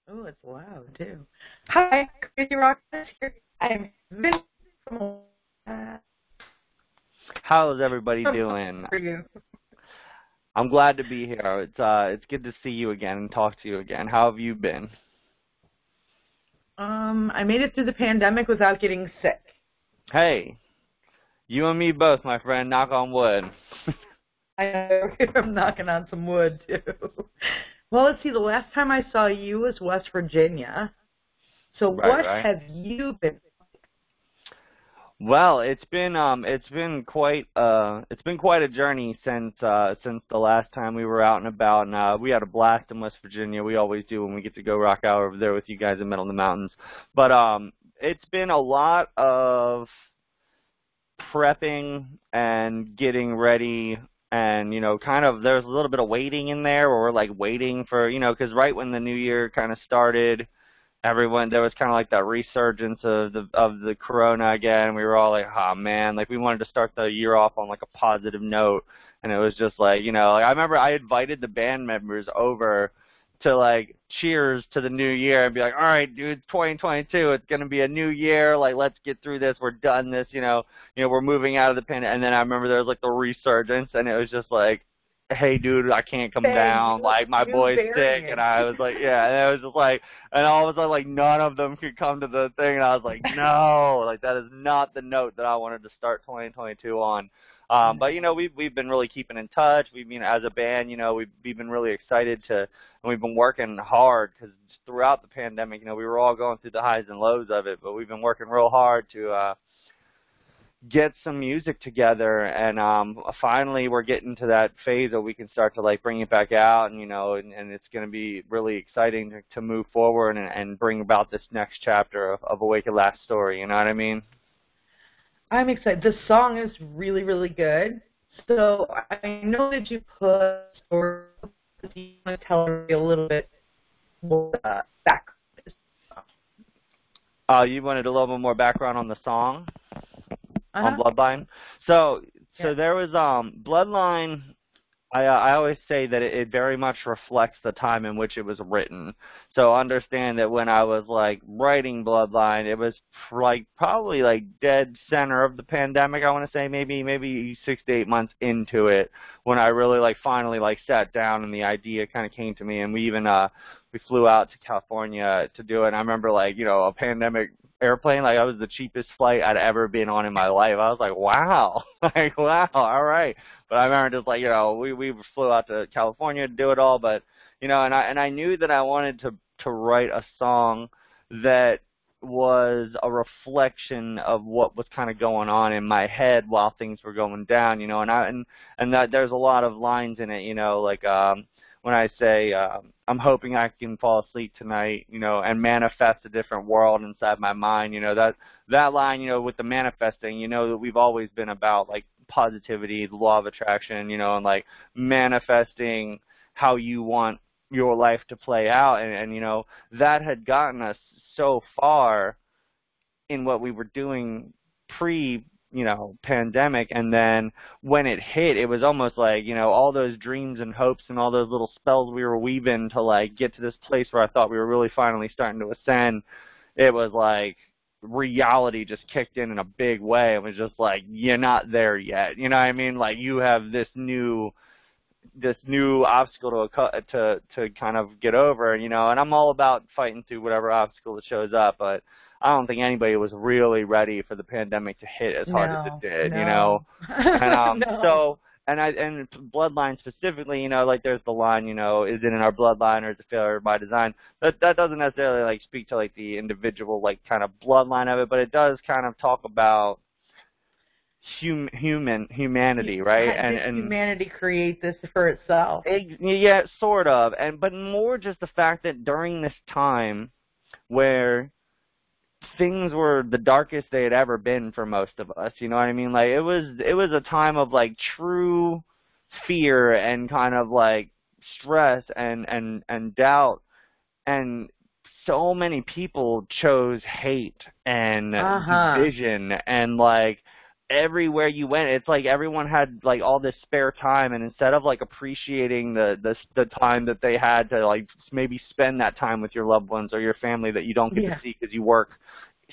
Oh, it's loud too. Hi, Crazy Rock is here. I'm Vincent from How's everybody doing? for you. I'm glad to be here. It's good to see you again and talk to you again. How have you been? I made it through the pandemic without getting sick. Hey, you and me both, my friend. Knock on wood. I'm knocking on some wood too. Well, let's see. The last time I saw you was West Virginia. So Right, what right. have you been? Well, it's been quite a journey since the last time we were out and about, and we had a blast in West Virginia. We always do when we get to go rock out over there with you guys in Middle in the Mountains. But it's been a lot of prepping and getting ready, and kind of there's a little bit of waiting in there where we're like waiting for, because right when the new year kind of started, everyone there was kind of like that resurgence of the corona again. We were all like, oh man, like we wanted to start the year off on like a positive note, and it was just like, like I remember I invited the band members over to like cheers to the new year and be like, all right, dude, 2022, it's gonna be a new year, like let's get through this, we're done this, we're moving out of the pandemic. And then I remember there was like the resurgence, and it was just like, hey dude, I can't come Hey, down, like my new boy's sick. And variant. I was like, yeah, and it was just like, and all of a sudden like none of them could come to the thing, and I was like, no, like that is not the note that I wanted to start 2022 on. But we've been really keeping in touch. We've been, as a band, we've been really excited to, and we've been working hard because throughout the pandemic, we were all going through the highs and lows of it, but we've been working real hard to get some music together, and finally we're getting to that phase where we can start to like bring it back out, and and it's going to be really exciting to move forward and bring about this next chapter of Awake at Last story. You know what I mean? I'm excited. The song is really, really good. So I know that you put, or do you want to tell me a little bit more back? You wanted a little bit more background on the song, on Uh-huh. Bloodline. So Yeah. there was Bloodline. I always say that it very much reflects the time in which it was written. So understand that when I was like writing Bloodline, it was like probably like dead center of the pandemic. I want to say maybe 6 to 8 months into it when I really like finally like sat down and the idea kind of came to me. And we even we flew out to California to do it. And I remember like a pandemic airplane, like that was the cheapest flight I'd ever been on in my life. I was like, wow, like wow, all right. But I remember just like, we flew out to California to do it all, but and I knew that I wanted to write a song that was a reflection of what was kind of going on in my head while things were going down, and that there's a lot of lines in it, like when I say I'm hoping I can fall asleep tonight, and manifest a different world inside my mind, that line, with the manifesting, that we've always been about like positivity, the law of attraction, and like manifesting how you want your life to play out, and that had gotten us so far in what we were doing pre pandemic, and then when it hit, it was almost like all those dreams and hopes and all those little spells we were weaving to like get to this place where I thought we were really finally starting to ascend. It was like reality just kicked in a big way. It was just like, you're not there yet, you know what I mean? Like you have this new obstacle to kind of get over, and I'm all about fighting through whatever obstacle that shows up, but I don't think anybody was really ready for the pandemic to hit as hard as it No, did, no, and no. so and Bloodline specifically, like there's the line, is it in our bloodline or is it failure by design? That doesn't necessarily like speak to like the individual like kind of bloodline of it, but it does kind of talk about humanity, right? Did And humanity create this for itself? yeah, sort of, but more just the fact that during this time where things were the darkest they had ever been for most of us, you know what I mean? Like it was a time of like true fear and kind of like stress and doubt, and so many people chose hate and Uh-huh. division, and like everywhere you went, it's like everyone had like all this spare time, and instead of like appreciating the time that they had to like maybe spend that time with your loved ones or your family that you don't get to see because you work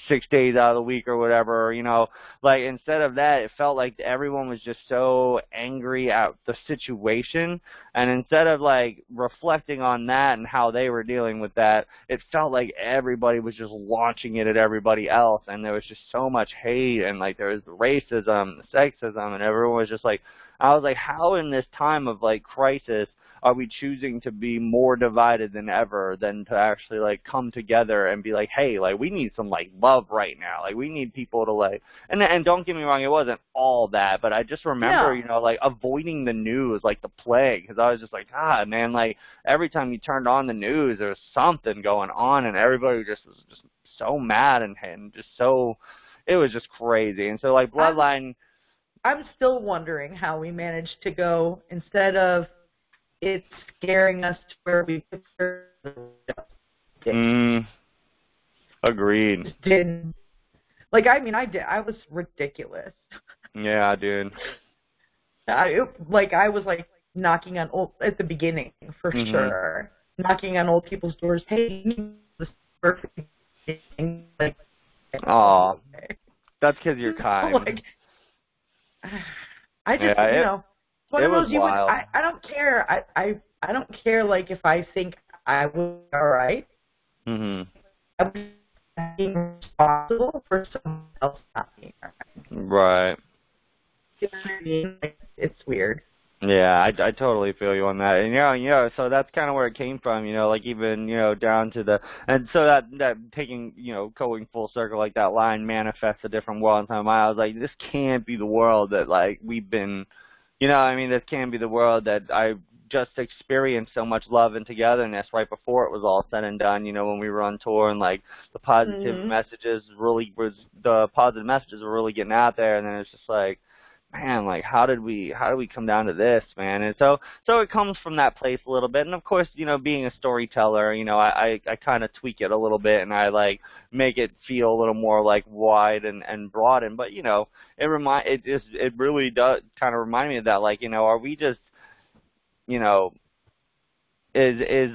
6 days out of the week or whatever, you know, like instead of that, it felt like everyone was just so angry at the situation, and instead of like reflecting on that and how they were dealing with that, it felt like everybody was just launching it at everybody else, and there was just so much hate, and like there was racism, sexism, and everyone was just like, I was like, how in this time of like crisis are we choosing to be more divided than ever than to actually like come together and be like, hey, like we need some like love right now, like we need people to like, and don't get me wrong, it wasn't all that, but I just remember, you know, like avoiding the news like the plague, because I was just like, God, man, like every time you turned on the news there was something going on, and everybody just was just so mad and just so, it was just crazy. And so like Bloodline, I'm still wondering how we managed to go, instead of it's scaring us to where we agreed. Just didn't. Like, I mean, I was ridiculous. Yeah, dude. I was like knocking on at the beginning for sure, knocking on old people's doors. Hey, you need this perfect thing. Like, oh, that's because you're kind. Like, I just, you know. One of those I don't care. I don't care. Like if I think I was all right, I'm being responsible for someone else not being all right. Right. You know what I mean? Like, it's weird. Yeah, I totally feel you on that. And you know, so that's kind of where it came from. You know, like even down to the, and so that taking, going full circle, like that line manifests a different world. And I was like, this can't be the world that like we've been. I mean, this can be the world that I just experienced so much love and togetherness right before it was all said and done, when we were on tour, and like the positive messages were really getting out there, and then it's just like, man, like how did we come down to this, man? And so it comes from that place a little bit. And of course, being a storyteller, I kind of tweak it a little bit, and I like make it feel a little more like wide and broad. And but it really does kind of remind me of that, like, are we just, is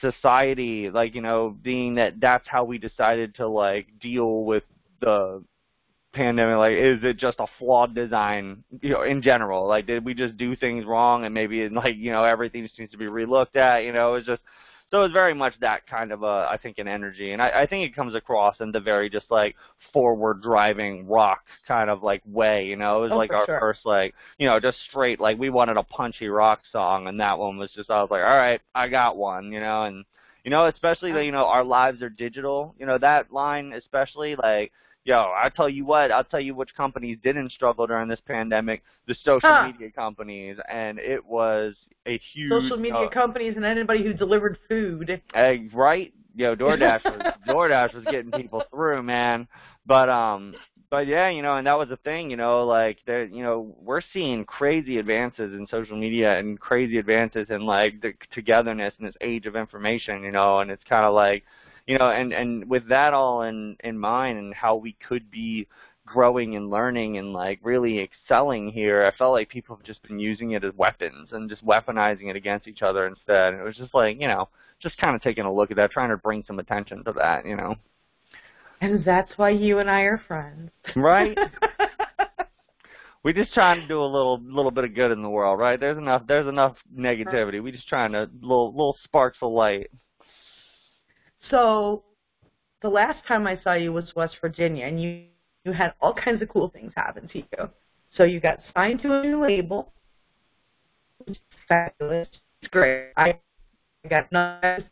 society, like, being that's how we decided to like deal with the pandemic, like, is it just a flawed design, in general? Like, did we just do things wrong, and maybe like, everything just needs to be relooked at, it's just, so it's very much that kind of I think an energy, and I think it comes across in the very just like forward driving rock kind of like way, it was like our first like, just straight, like we wanted a punchy rock song, and that one was just, I was like, all right, I got one, and especially the, our lives are digital, that line especially, like, I'll tell you which companies didn't struggle during this pandemic, the social media companies, and it was a huge... Social media companies and anybody who delivered food. Right? DoorDash was getting people through, man. But yeah, and that was the thing, like, we're seeing crazy advances in social media and crazy advances in, like, the togetherness in this age of information, and it's kind of like, and with that all in mind, and how we could be growing and learning and like really excelling here, I felt like people have just been using it as weapons and just weaponizing it against each other instead. And it was just like, just kind of taking a look at that, trying to bring some attention to that, And that's why you and I are friends. Right? We're just trying to do a little bit of good in the world, right? There's enough negativity. We're just trying to little sparks of light. So the last time I saw you was West Virginia, and you had all kinds of cool things happen to you. So you got signed to a new label, which is fabulous. It's great. I got nothing.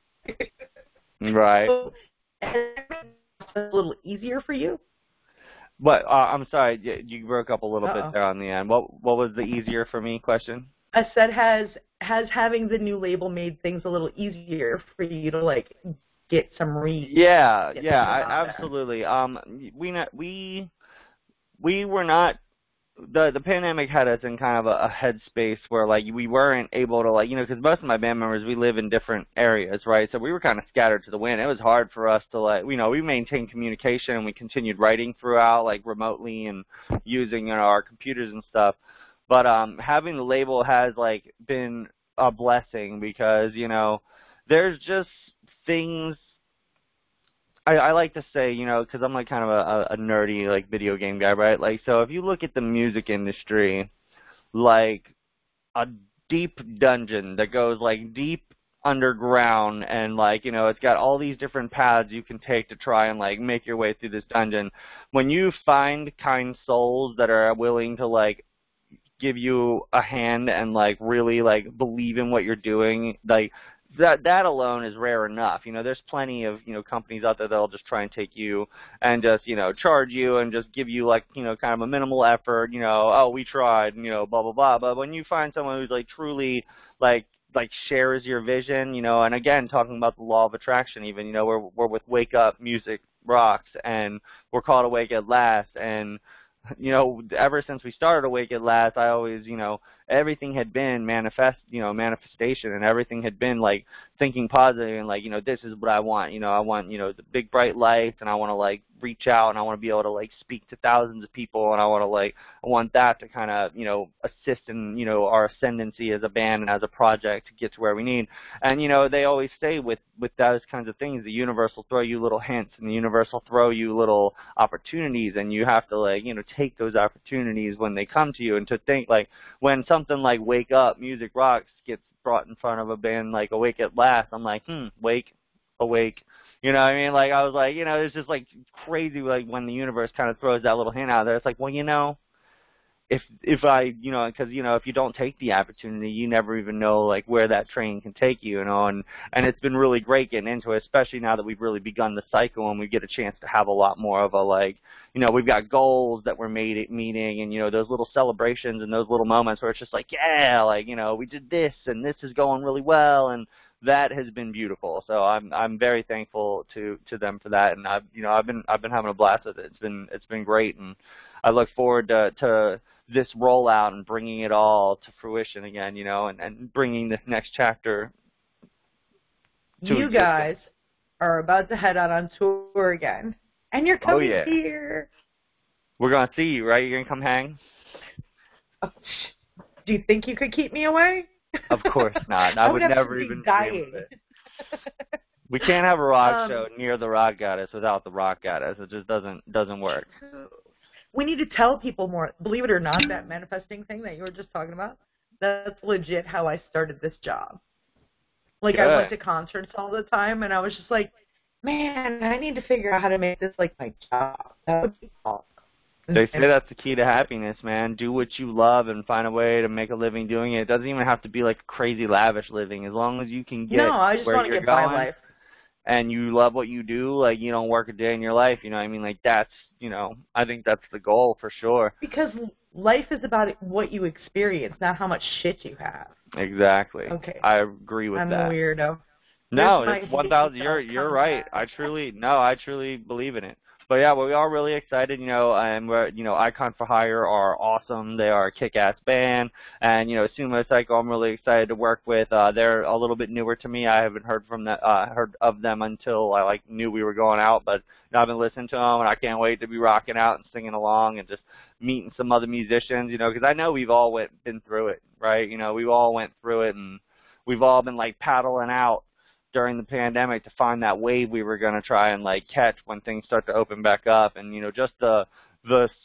Right. So, and it a little easier for you? But I'm sorry, you broke up a little bit there on the end. What was the easier for me question? I said, has having the new label made things a little easier for you to like get some read? Yeah, absolutely. We were not the pandemic had us in kind of a headspace where like we weren't able to like because most of my band members we live in different areas, right? So we were kind of scattered to the wind. It was hard for us to like we maintained communication and we continued writing throughout like remotely and using our computers and stuff. But having the label has like been a blessing because there's just things I like to say, because I'm like kind of a nerdy like video game guy, right? Like, so if you look at the music industry, like a deep dungeon that goes like deep underground and like, it's got all these different paths you can take to try and like make your way through this dungeon. When you find kind souls that are willing to like give you a hand and like really like believe in what you're doing, like that alone is rare enough. There's plenty of companies out there that'll just try and take you and just charge you and just give you like kind of a minimal effort. Oh, we tried. Blah blah blah. But when you find someone who's like truly like shares your vision, and again talking about the law of attraction, even we're with Wake Up Music Rocks and we're called Awake at Last and ever since we started Awake at Last, I always, everything had been manifestation, and everything had been like thinking positive and like, this is what I want. I want, the big bright lights, and I want to like reach out, and I want to be able to like speak to thousands of people, and I want that to kind of, assist in, our ascendancy as a band and as a project to get to where we need. And, they always say with those kinds of things, the universe will throw you little hints, and the universe will throw you little opportunities, and you have to like, take those opportunities when they come to you. And to think like when something like Wake Up Music Rocks gets brought in front of a band like Awake at Last, I'm like, wake, awake. You know what I mean? Like I was like, it's just like crazy like when the universe kind of throws that little hint out there. It's like, well, if I, because, if you don't take the opportunity, you never even know, like, where that train can take you, and it's been really great getting into it, especially now that we've really begun the cycle and we get a chance to have a lot more of a, like, we've got goals that we're meeting and, those little celebrations and those little moments where it's just like, yeah, like, we did this and this is going really well, and that has been beautiful. So I'm very thankful to them for that, and I've been having a blast with it. It's been great, and I look forward to this rollout and bringing it all to fruition again, and bringing this next chapter to You existence. guys are about to head out on tour again, and you're coming here. We're going to see you, right? You're going to come hang? Oh, do you think you could keep me away? Of course not. I would never even dream of it. We can't have a rock show near the Rock Goddess without the Rock Goddess. It just doesn't work. We need to tell people more. Believe it or not, that manifesting thing that you were just talking about, that's legit how I started this job. Like, good. I went to concerts all the time, and I was just like, man, I need to figure out how to make this, like, my job. That would be awesome. They say that's the key to happiness, man. Do what you love and find a way to make a living doing it. It doesn't even have to be, like, crazy lavish living. As long as you can get I just where want to you're get going. by life. And you love what you do, like, you don't work a day in your life, you know what I mean? Like, that's, I think that's the goal for sure. Because life is about what you experience, not how much shit you have. Exactly. Okay. I agree with that. I'm a weirdo. No, it's 1,000, you're right. I truly believe in it. But yeah, we are really excited, and we're, Icon for Hire are awesome. They are a kick-ass band, and, Sumo Cycle I'm really excited to work with. They're a little bit newer to me. I haven't heard of them until I, like, knew we were going out, but I've been listening to them, and I can't wait to be rocking out and singing along and just meeting some other musicians, because I know we've all been through it, right? We've all went through it, and we've all been, like, paddling out during the pandemic to find that wave we were going to try and like catch when things start to open back up. And just the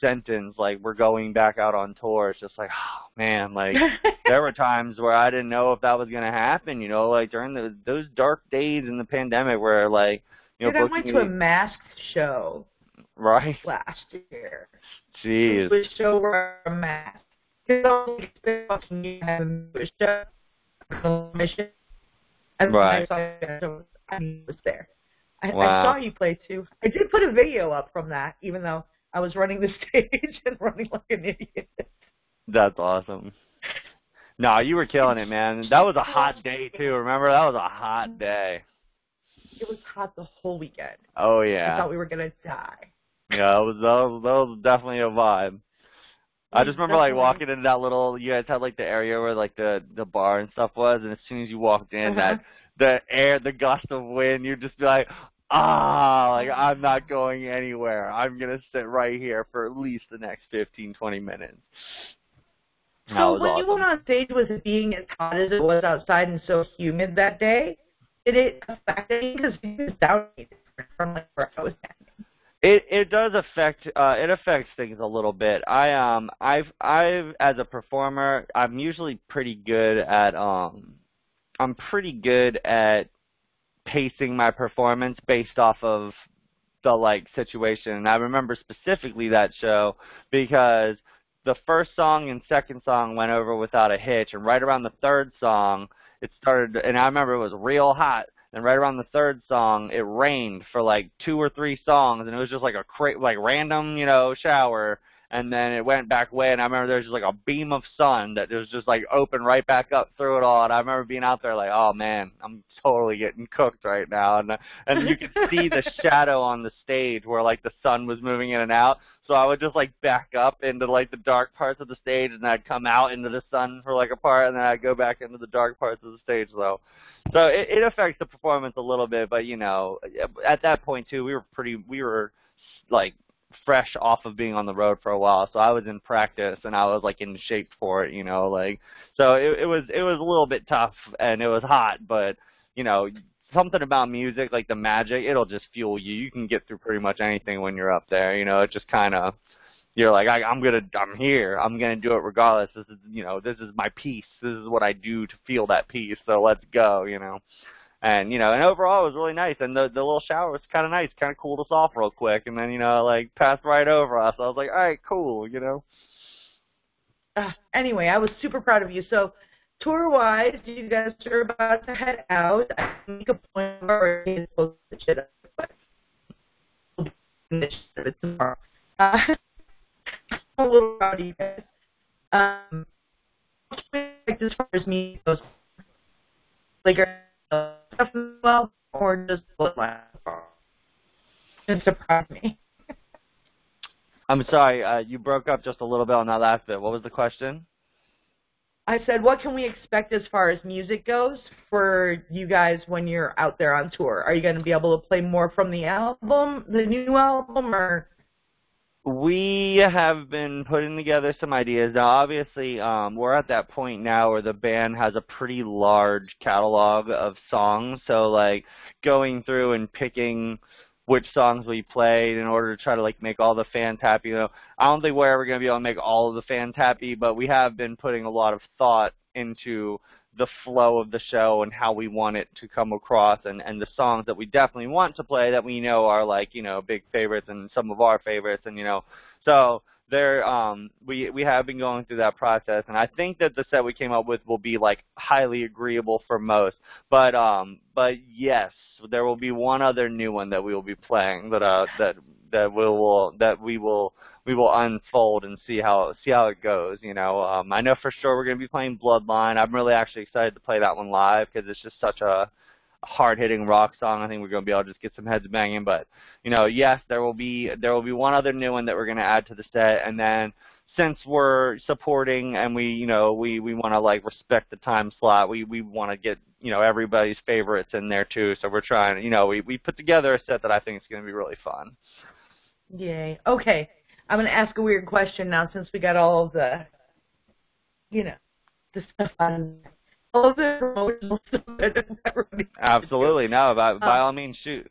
sentence like we're going back out on tour, it's just like, oh man, like there were times where I didn't know if that was going to happen, like during those dark days in the pandemic where like Dude, I went to a masked show last year. Jeez. It was a show where a mask. Because I was show. And right. I was there. I saw you play too. I did put a video up from that, even though I was running the stage and running like an idiot. That's awesome. No, you were killing it, man. That was a hot day too. Remember, that was a hot day. It was hot the whole weekend. Oh yeah. I thought we were gonna die. Yeah, that was definitely a vibe. I just remember like definitely. walking into that little. You guys had like the area where like the bar and stuff was, and as soon as you walked in, Uh-huh. that the air, the gust of wind, you'd just be like, ah, like I'm not going anywhere. I'm gonna sit right here for at least the next 15-20 minutes. That So was when you went awesome. on stage with it being as hot as it was outside and so humid that day, did it affect anything? Because it was down from like where I was standing. It does affect it affects things a little bit. I've as a performer, I'm usually pretty good at I'm pretty good at pacing my performance based off of the like situation. And I remember specifically that show because the first song and second song went over without a hitch, and right around the third song it started, and I remember it was real hot. And right around the third song, it rained for like 2 or 3 songs, and it was just like like random, shower. And then it went back away, and I remember there was just like a beam of sun that was just like open right back up through it all. And I remember being out there like, oh man, I'm totally getting cooked right now. And you could see the shadow on the stage where like the sun was moving in and out. So I would just like back up into like the dark parts of the stage, and I'd come out into the sun for like a part, and then I'd go back into the dark parts of the stage. So it affects the performance a little bit, but at that point too, we were like fresh off of being on the road for a while, so I was in practice and I was like in shape for it, like so it was a little bit tough and it was hot, but something about music, like the magic, it'll just fuel you. You can get through pretty much anything when you're up there, it just kind of you're like I'm here. I'm gonna do it regardless. This is my peace. This is what I do to feel that peace. So let's go. And overall it was really nice. And the little shower was kind of nice, kind of cooled us off real quick. And then like passed right over us. I was like, all right, cool. Anyway, I was super proud of you. So tour-wise, you guys are about to head out. I make a point of already to post the shit up, but we'll do this shit tomorrow. I'm a little proud of you guys. Like as far as me goes, like stuff as well, or just bloodline? Just surprise me. I'm sorry, you broke up just a little bit on that last bit. What was the question? I said, what can we expect as far as music goes for you guys when you're out there on tour? Are you going to be able to play more from the album, the new album, or? We have been putting together some ideas. Now, obviously, we're at that point now where the band has a pretty large catalog of songs. So, like, going through and picking which songs we played in order to try to, like, make all the fans happy. I don't think we're ever going to be able to make all of the fans happy, but we have been putting a lot of thought into the flow of the show and how we want it to come across, and the songs that we definitely want to play that we know are like big favorites and some of our favorites, and so there we have been going through that process, and I think that the set we came up with will be like highly agreeable for most, but yes, there will be one other new one that we will be playing that we will unfold and see how it goes. I know for sure we're going to be playing Bloodline. I'm really actually excited to play that one live because it's just such a hard-hitting rock song. I think we're going to be able to just get some heads banging. But yes, there will be one other new one that we're going to add to the set, and then since we're supporting and we want to like respect the time slot, we want to get everybody's favorites in there too. So we're trying. We put together a set that I think is going to be really fun. Yay. Okay. I'm going to ask a weird question now since we got all of the, the stuff on, all of the promotional stuff that everybody Absolutely. No, by all means, shoot.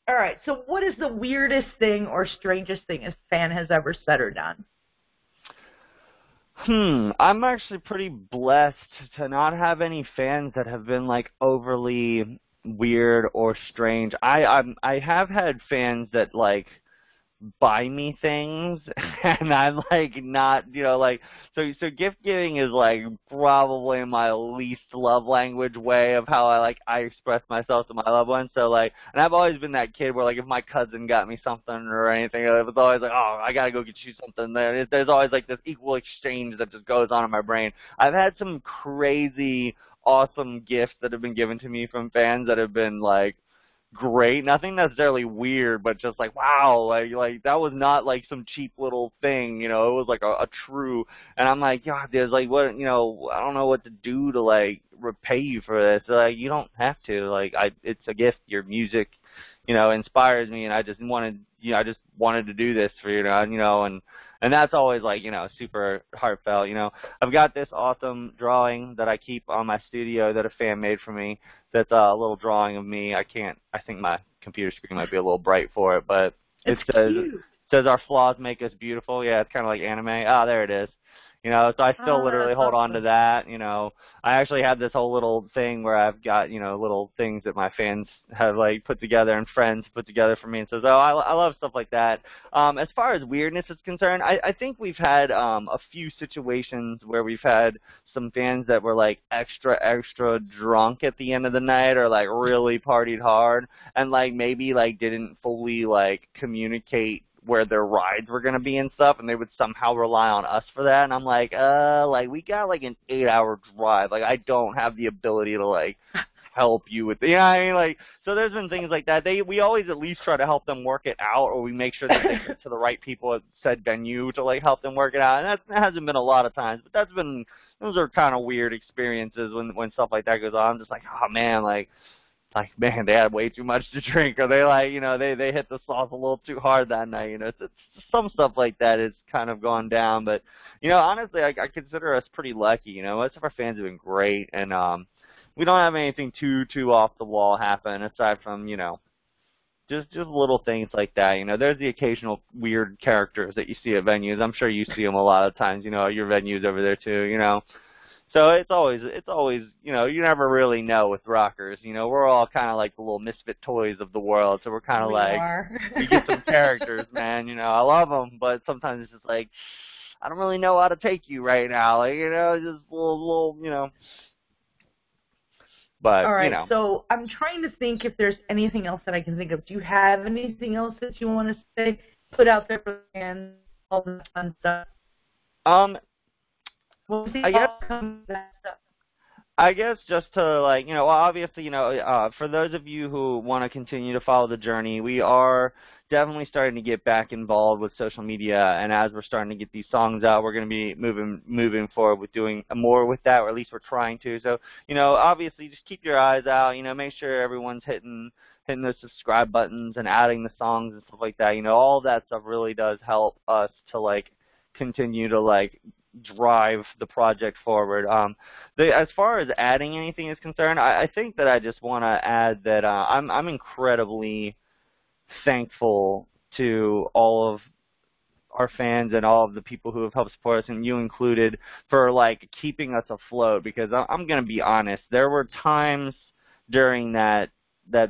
All right. So what is the weirdest thing or strangest thing a fan has ever said or done? I'm actually pretty blessed to not have any fans that have been like overly weird or strange. I have had fans that like buy me things and I'm like not so gift giving is like probably my least love language way of how I express myself to my loved ones. So like, and I've always been that kid where like if my cousin got me something or anything, it was always like, oh, I gotta go get you something. There's always like this equal exchange that just goes on in my brain. I've had some crazy awesome gifts that have been given to me from fans that have been like great. Nothing necessarily weird, but just like wow, like that was not like some cheap little thing, you know. It was like a true. And I'm like, God, there's like what, you know, I don't know what to do to like repay you for this. They're like, you don't have to. Like it's a gift. Your music, you know, inspires me, and I just wanted, you know, I just wanted to do this for you know, and that's always like, you know, super heartfelt. You know, I've got this awesome drawing that I keep on my studio that a fan made for me. That's a little drawing of me. I think my computer screen might be a little bright for it, but it It's says cute. our flaws make us beautiful. Yeah, it's kind of like anime. Ah, there it is. You know, so I still Ah, literally that's hold on to awesome. that. You know, I actually have this whole little thing where I've got, you know, little things that my fans have like put together and friends put together for me, and says, oh, I love stuff like that. As far as weirdness is concerned, I think we've had a few situations where we've had some fans that were like extra drunk at the end of the night, or like really partied hard, and like maybe like didn't fully like communicate where their rides were gonna be and stuff, and they would somehow rely on us for that. And I'm like we got like an 8-hour drive. Like I don't have the ability to like help you with, you know what I mean? Like, so there's been things like that. We always at least try to help them work it out, or we make sure that they get to the right people at said venue to like help them work it out. And that hasn't been a lot of times, but those are kind of weird experiences when stuff like that goes on. I'm just like, oh man, like man, they had way too much to drink, or they like, you know, they hit the sauce a little too hard that night. You know, it's some stuff like that has kind of gone down. But you know, honestly, I consider us pretty lucky. You know, most of our fans have been great, and we don't have anything too off the wall happen aside from, you know, just little things like that. You know, there's the occasional weird characters that you see at venues. I'm sure you see them a lot of times. You know, at your venues over there too. You know. So it's always, you know, you never really know with rockers. You know, we're all kind of like the little misfit toys of the world. So we're kind of We like, are. we get some characters, man. You know, I love them, but sometimes it's just like, I don't really know how to take you right now. Like, you know, just little, you know. But All you right, know, so I'm trying to think if there's anything else that I can think of. Do you have anything else that you want to say, put out there for the fans, all the fun stuff? um, What was the I guess outcome of that stuff? I guess just to like, you know, well, obviously, you know, for those of you who want to continue to follow the journey, we are definitely starting to get back involved with social media, and as we're starting to get these songs out, we're going to be moving forward with doing more with that, or at least we're trying to. So, you know, obviously, just keep your eyes out. You know, make sure everyone's hitting those subscribe buttons and adding the songs and stuff like that. You know, all that stuff really does help us to like continue to like drive the project forward. As far as adding anything is concerned, I think that I just want to add that I'm incredibly thankful to all of our fans and all of the people who have helped support us, and you included, for like keeping us afloat. Because I'm going to be honest, there were times during that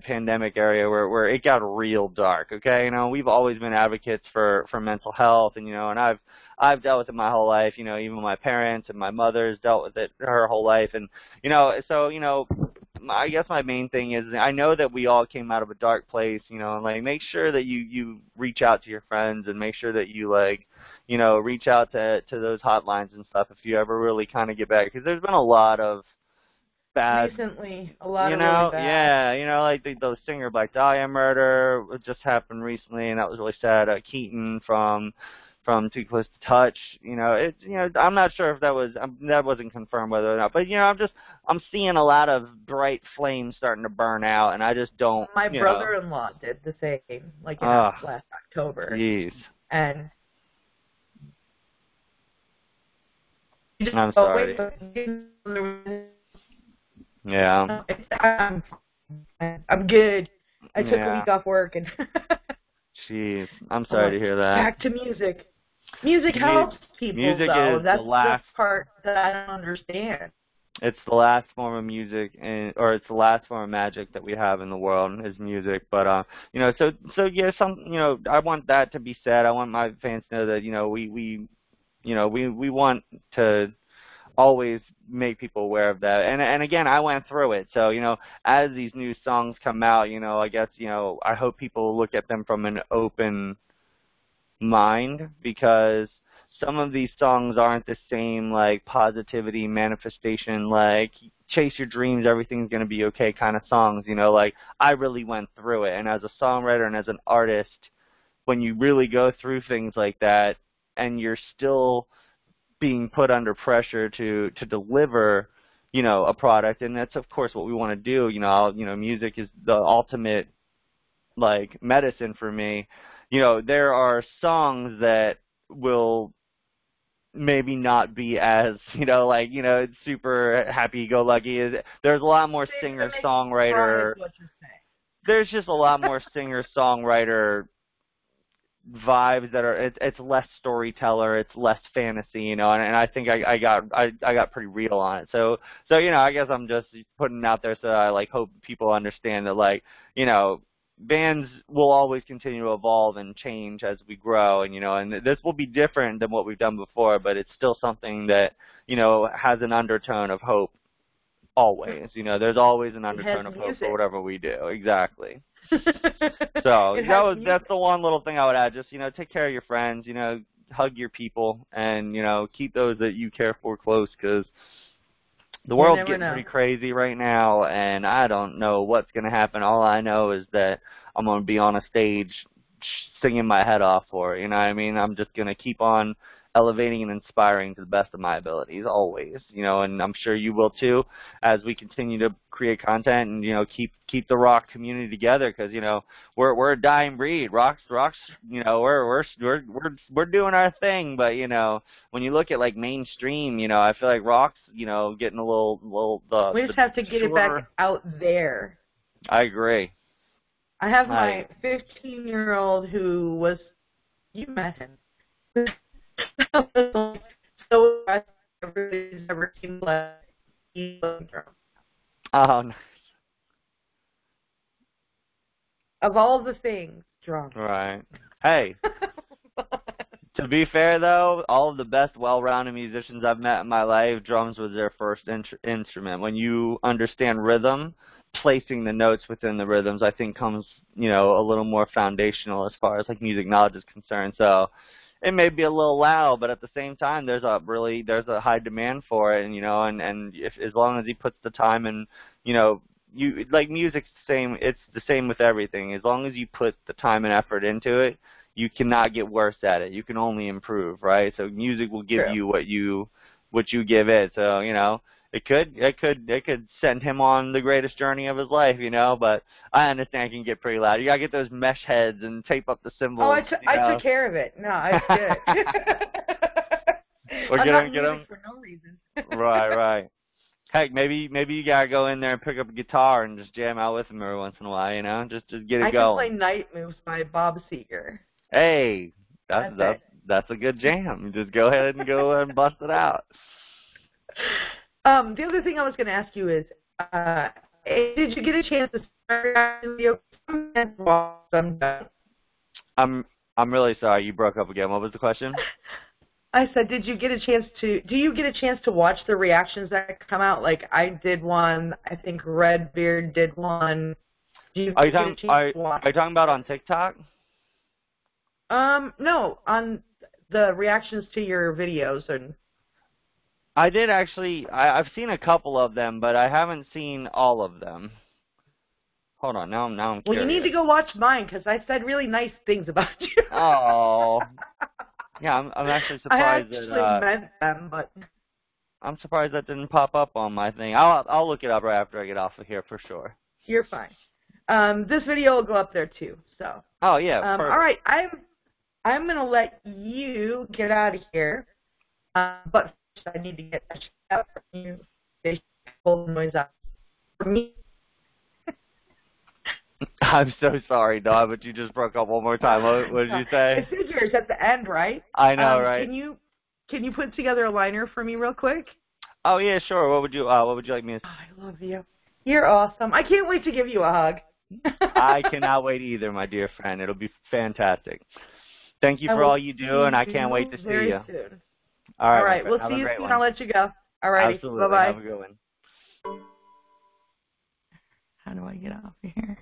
pandemic area where it got real dark. Okay, you know, we've always been advocates for mental health, and you know, and I've dealt with it my whole life. You know, even my parents and my mother's dealt with it her whole life, and you know, so you know, I guess my main thing is I know that we all came out of a dark place, you know, and like make sure that you reach out to your friends, and make sure that you like, you know, reach out to those hotlines and stuff if you ever really kind of get back, because there's been a lot of bad, Recently, a lot you of really know, bad. yeah, you know, like the singer Black Dahlia murder just happened recently, and that was really sad. Keaton from Too Close to Touch, you know, you know, I'm not sure if that wasn't confirmed whether or not, but you know, I'm seeing a lot of bright flames starting to burn out, and I just don't, My you know, brother-in-law did the same, like in oh, last October, jeez, and you just I'm go, wait, sorry, yeah, I'm good. I took a yeah, week off work and jeez, I'm I'm sorry to like, hear that. back to music. Music Mu- helps people, Music though. is the That's the last. part that I don't understand. It's the last form of music, or it's the last form of magic that we have in the world is music. But you know, so yeah, you know, I want that to be said. I want my fans to know that, you know, we want to always make people aware of that. And again, I went through it. So, you know, as these new songs come out, you know, I guess, you know, I hope people look at them from an open mind, because some of these songs aren't the same like positivity manifestation like chase your dreams, everything's going to be okay kind of songs, you know, like I really went through it. And as a songwriter and as an artist, when you really go through things like that and you're still being put under pressure to deliver, you know, a product, and that's of course what we want to do. You know, music is the ultimate like medicine for me. You know, there are songs that will maybe not be as, you know, like, you know, super happy-go-lucky. There's a lot more singer-songwriter. There's just a lot more singer-songwriter vibes that are it's less storyteller, it's less fantasy, you know, and I think I got pretty real on it. So you know, I guess I'm just putting it out there so I like hope people understand that, like, you know, bands will always continue to evolve and change as we grow, and you know, and this will be different than what we've done before, but it's still something that, you know, has an undertone of hope always. You know, there's always an undertone of hope for whatever we do. Exactly. So that's the one little thing I would add. Just, you know, take care of your friends, you know, hug your people, and, you know, keep those that you care for close, because the world's getting pretty crazy right now, and I don't know what's going to happen. All I know is that I'm going to be on a stage singing my head off for it, you know what I mean? I'm just going to keep on elevating and inspiring to the best of my abilities, always, you know, and I'm sure you will too, as we continue to create content and, you know, keep the rock community together, because, you know, we're a dying breed. Rocks, you know, we're doing our thing, but, you know, when you look at like mainstream, you know, I feel like rock's, you know, getting a little we just have to get it back out there. I agree. I have my 15-year-old who was, you met him. So everybody's never seen left. Oh, nice. Of all the things, drums. Right. Hey, to be fair though, all of the best well-rounded musicians I've met in my life, drums was their first instrument. When you understand rhythm, placing the notes within the rhythms, I think comes, you know, a little more foundational as far as like music knowledge is concerned. So it may be a little loud, but at the same time, there's a high demand for it, and you know, and if as long as he puts the time and, you know, you like music's the same. It's the same with everything. As long as you put the time and effort into it, you cannot get worse at it. You can only improve, right? So music will give you what you give it. So, you know, it could send him on the greatest journey of his life, you know, but I understand it can get pretty loud. You gotta get those mesh heads and tape up the cymbals. Oh, I took care of it. No, I did. Or get him for no reason. Right. Heck, maybe you gotta go in there and pick up a guitar and just jam out with him every once in a while, you know, just get it going. I can play Night Moves by Bob Seger. Hey, that's a good jam. Just go ahead and bust it out. The other thing I was going to ask you is, did you get a chance to start video? I'm really sorry, you broke up again. What was the question? I said, do you get a chance to watch the reactions that come out? Like I did one, I think Redbeard did one. Are you talking about on TikTok? No, on the reactions to your videos. And I did actually. I've seen a couple of them, but I haven't seen all of them. Hold on, now I'm curious. Well, you need to go watch mine because I said really nice things about you. Oh. Yeah, I'm actually surprised meant them, but I'm surprised that didn't pop up on my thing. I'll look it up right after I get off of here for sure. You're fine. This video will go up there too. So. Oh yeah. Perfect. All right, I'm gonna let you get out of here, but first I need to get a shout out from you. They pull the noise out for me. I'm so sorry, Dawn, but you just broke up one more time. What did you say? It figures at the end, right? I know, right? Can you put together a liner for me real quick? Oh yeah, sure. What would you like me to? Oh, I love you. You're awesome. I can't wait to give you a hug. I cannot wait either, my dear friend. It'll be fantastic. Thank you for all you do, and I can't wait to see you. Soon. All right. All right. We'll see you soon. I'll let you go. All right. Absolutely. Bye-bye. Have a good one. How do I get off of here?